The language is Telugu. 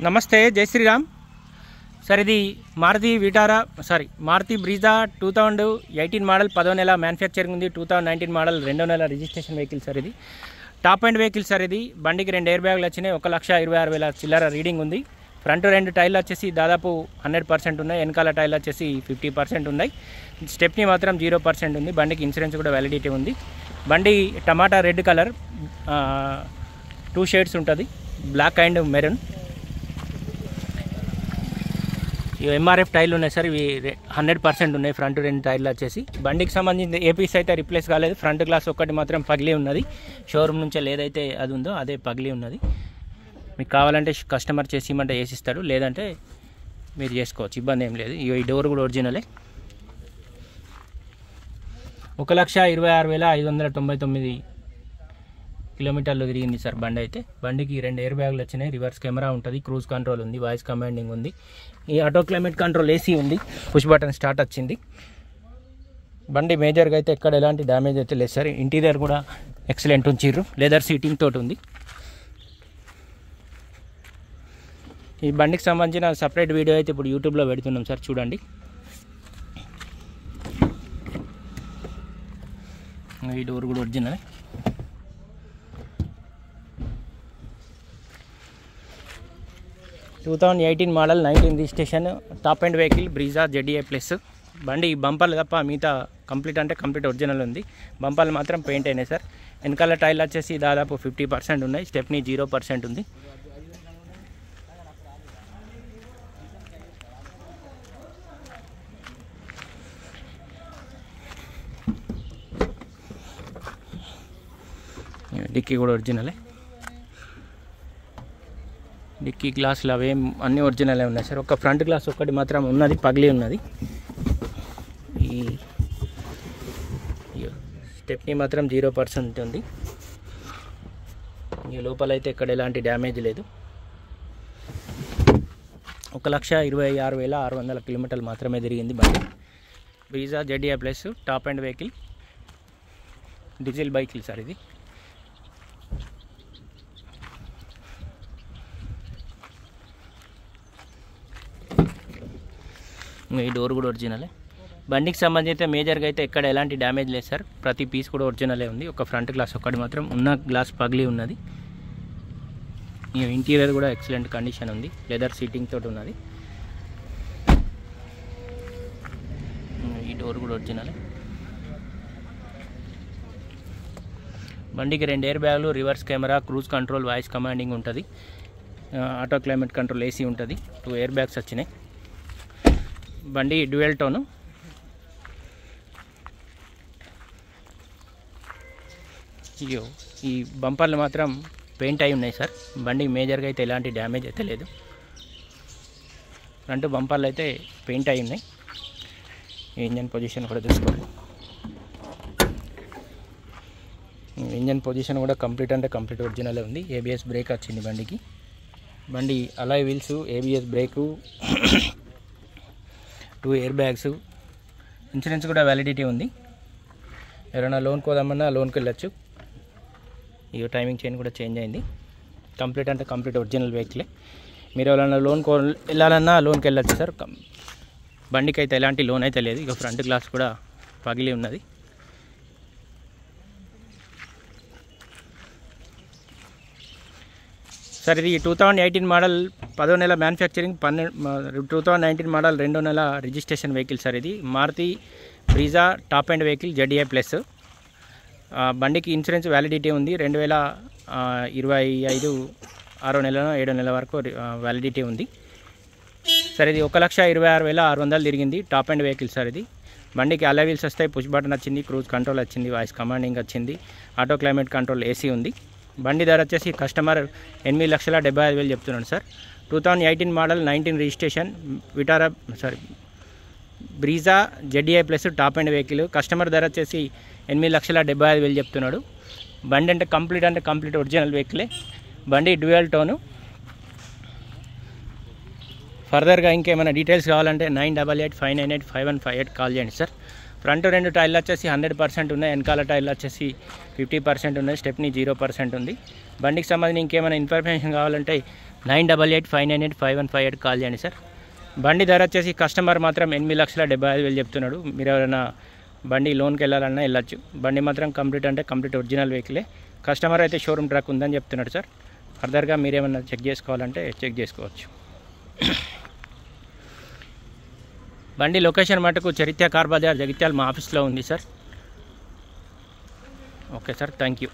నమస్తే, జై శ్రీరామ్ సార్. ఇది మారుతి బ్రీజా 2018 మోడల్ 10వ నెల మ్యానుఫ్యాక్చరింగ్ ఉంది. 2019 మోడల్ 2వ నెల రిజిస్ట్రేషన్ వెహికల్ సార్. ఇది టాప్ అండ్ వెహికల్ సార్. ఇది బండికి 2 ఎయిర్ బ్యాగులు వచ్చినాయి. 1,26,000 చిల్లర రీడింగ్ ఉంది. ఫ్రంట్ 2 టైర్లు వచ్చేసి దాదాపు 100% ఉన్నాయి. వెనకాల టైర్లు వచ్చేసి 50% ఉన్నాయి. స్టెప్ని మాత్రం 0% ఉంది. బండికి ఇన్సూరెన్స్ కూడా వ్యాలిడిటీ ఉంది. బండి టమాటా రెడ్ కలర్, 2 షేడ్స్ ఉంటుంది, బ్లాక్ అండ్ మెరూన్. ఇవి ఎంఆర్ఎఫ్ టైర్లు ఉన్నాయి సార్. ఇవి 100% ఉన్నాయి. ఫ్రంట్ 2 టైర్లు వచ్చేసి బండికి సంబంధించిన ఏపీస్ అయితే రిప్లేస్ కాలేదు. ఫ్రంట్ గ్లాస్ ఒక్కటి మాత్రం పగిలి ఉన్నది. షోరూమ్ నుంచి ఏదైతే అది ఉందో అదే పగిలి ఉన్నది. మీకు కావాలంటే కస్టమర్ చేసి ఇమ్మంటే వేసిస్తాడు, లేదంటే మీరు చేసుకోవచ్చు, ఇబ్బంది ఏం లేదు. ఈ డోర్ కూడా ఒరిజినలే. 1,26,599 కిలోమీటర్లు తిరిగింది సార్ బండి అయితే. బండికి 2 ఎయిర్ బ్యాగులు వచ్చినాయి. రివర్స్ కెమెరా ఉంటుంది, క్రూజ్ కంట్రోల్ ఉంది, వాయిస్ కమాండింగ్ ఉంది. ఈ ఆటో క్లైమేట్ కంట్రోల్ ఏసీ ఉంది, పుష్ బటన్ స్టార్ట్ వచ్చింది. బండి మేజర్గా అయితే ఎక్కడ ఎలాంటి డ్యామేజ్ అయితే లేదు సార్. ఇంటీరియర్ కూడా ఎక్సలెంట్ ఉంచిర్రు, లెదర్ సీటింగ్ తోటి ఉంది. ఈ బండికి సంబంధించిన సపరేట్ వీడియో అయితే ఇప్పుడు యూట్యూబ్లో పెడుతున్నాం సార్, చూడండి. ఈ డోర్ కూడా original. Two 2018 model 19 registration top end vehicle Brezza ZDI plus. బండి బంపర్లు తప్ప మిగతా కంప్లీట్ ఒరిజినల్ ఉంది. బంపర్లు మాత్రం పెయింట్ అయినాయి సార్. వెనకాల టైర్లు వచ్చేసి దాదాపు 50% ఉన్నాయి. స్టెప్ని 0% ఉంది. డిక్కీ కూడా ఒరిజినలే. డిక్కీ గ్లాసులు అవేం అన్నీ ఒరిజినలే ఉన్నాయి సార్. ఒక ఫ్రంట్ గ్లాస్ ఒక్కటి మాత్రం ఉన్నది, పగిలి ఉన్నది. ఈ స్టెప్ని మాత్రం 0% ఉంది. ఈ లోపల అయితే ఎక్కడ ఎలాంటి డ్యామేజ్ లేదు. 1,26,600 కిలోమీటర్లు మాత్రమే తిరిగింది బండి. Brezza ZDI plus top end vehicle diesel vehicle sir. ఇది ఈ డోర్ కూడా ఒరిజినలే. బండికి సంబంధించి మేజర్గా అయితే ఎక్కడ ఎలాంటి డ్యామేజ్ లేదు సార్. ప్రతి పీస్ కూడా ఒరిజినలే ఉంది. ఒక ఫ్రంట్ గ్లాస్ ఒక్కటి మాత్రం ఉన్న గ్లాస్ పగిలి ఉన్నది. ఈ ఇంటీరియర్ కూడా ఎక్సలెంట్ కండిషన్ ఉంది, లెదర్ సీటింగ్ తోటి ఉన్నది. ఈ డోర్ కూడా ఒరిజినలే. బండికి 2 ఎయిర్ బ్యాగులు, reverse camera, cruise control, voice commanding ఉంటుంది. ఆటో క్లైమేట్ కంట్రోల్ ఏసీ ఉంటుంది. 2 ఎయిర్ బ్యాగ్స్ వచ్చినాయి. బండి డ్యూయల్ టోను. ఈ బంపర్లు మాత్రం పెయింట్ అయి ఉన్నాయి సార్. బండి మేజర్గా అయితే ఎలాంటి డ్యామేజ్ అయితే లేదు. ఫ్రంట్ బంపర్లు అయితే పెయింట్ అయి ఉన్నాయి. ఇంజన్ పొజిషన్ కూడా చూసుకోవాలి. ఇంజన్ పొజిషన్ కూడా కంప్లీట్ ఒరిజినలే ఉంది. ABS బ్రేక్ వచ్చింది బండికి. బండి alloy wheels, ABS brake, 2 air bags, insurance కూడా వ్యాలిడిటీ ఉంది. ఎవరైనా లోన్ కోదామన్నా లోన్కి వెళ్ళచ్చు. ఈ టైమింగ్ చైన్ కూడా చేంజ్ అయింది. కంప్లీట్ ఒరిజినల్ వెహికలే. మీరు ఎవరైనా లోన్ వెళ్ళాలన్నా లోన్కి వెళ్ళచ్చు సార్. బండికి అయితే ఎలాంటి లోన్ అయితే లేదు. ఇక ఫ్రంట్ గ్లాస్ కూడా పగిలి ఉన్నది. సార్ ఇది 2018 మోడల్ 10వ నెల మ్యానుఫ్యాక్చరింగ్, 2019 మోడల్ 2వ నెల రిజిస్ట్రేషన్ వెహికల్ సార్. ఇది Maruti Brezza top end vehicle ZDI plus. బండికి ఇన్సూరెన్స్ వ్యాలిడిటీ ఉంది. 2025 6వ నెల 7వ నెల వరకు వ్యాలిడిటీ ఉంది సార్. ఇది 1,26,600 తిరిగింది. Top end vehicle sir. ఇది బండికి అలా వీల్స్ వస్తాయి, పుష్ బటన్ వచ్చింది, క్రూజ్ కంట్రోల్ వచ్చింది, వాయిస్ కమాండింగ్ వచ్చింది, ఆటో క్లైమేట్ కంట్రోల్ ఏసీ ఉంది. బండి ధర వచ్చేసి కస్టమర్ 8,75,000 చెప్తున్నాడు sir. 2018 model 19 registration Brezza ZDI plus top end vehicle. Customer ధర వచ్చేసి 8,75,000 చెప్తున్నాడు. బండి అంటే కంప్లీట్ ఒరిజినల్ వెహికలే. బండి డ్యూయల్ టోను. ఫర్దర్గా ఇంకేమైనా డీటెయిల్స్ కావాలంటే 9885985158 కాల్ చేయండి సార్. ఫ్రంట్ 2 టైర్లు వచ్చేసి 100% ఉన్నాయి. వెనకాల టైర్లు వచ్చేసి 50% ఉన్నాయి. స్టెప్ని 0% ఉంది. బండికి సంబంధించి ఇంకేమైనా ఇన్ఫర్మేషన్ కావాలంటే 9885985158 కాల్ చేయండి సార్. బండి ధర వచ్చేసి కస్టమర్ మాత్రం 8,75,000 చెప్తున్నాడు. మీరు ఎవరైనా బండి లోన్కి వెళ్ళాలన్నా వెళ్ళచ్చు. బండి మాత్రం కంప్లీట్ అంటే కంప్లీట్ ఒరిజినల్ వెహికలే. కస్టమర్ అయితే షోరూమ్ ట్రక్ ఉందని చెప్తున్నాడు సార్. ఫర్దర్గా మీరేమన్నా చెక్ చేసుకోవాలంటే చెక్ చేసుకోవచ్చు. బండి లొకేషన్ మటుకు చరిత్ర కార్ బజార్ జగిత్యాల మా ఆఫీస్లో ఉంది sir. Okay sir, thank you.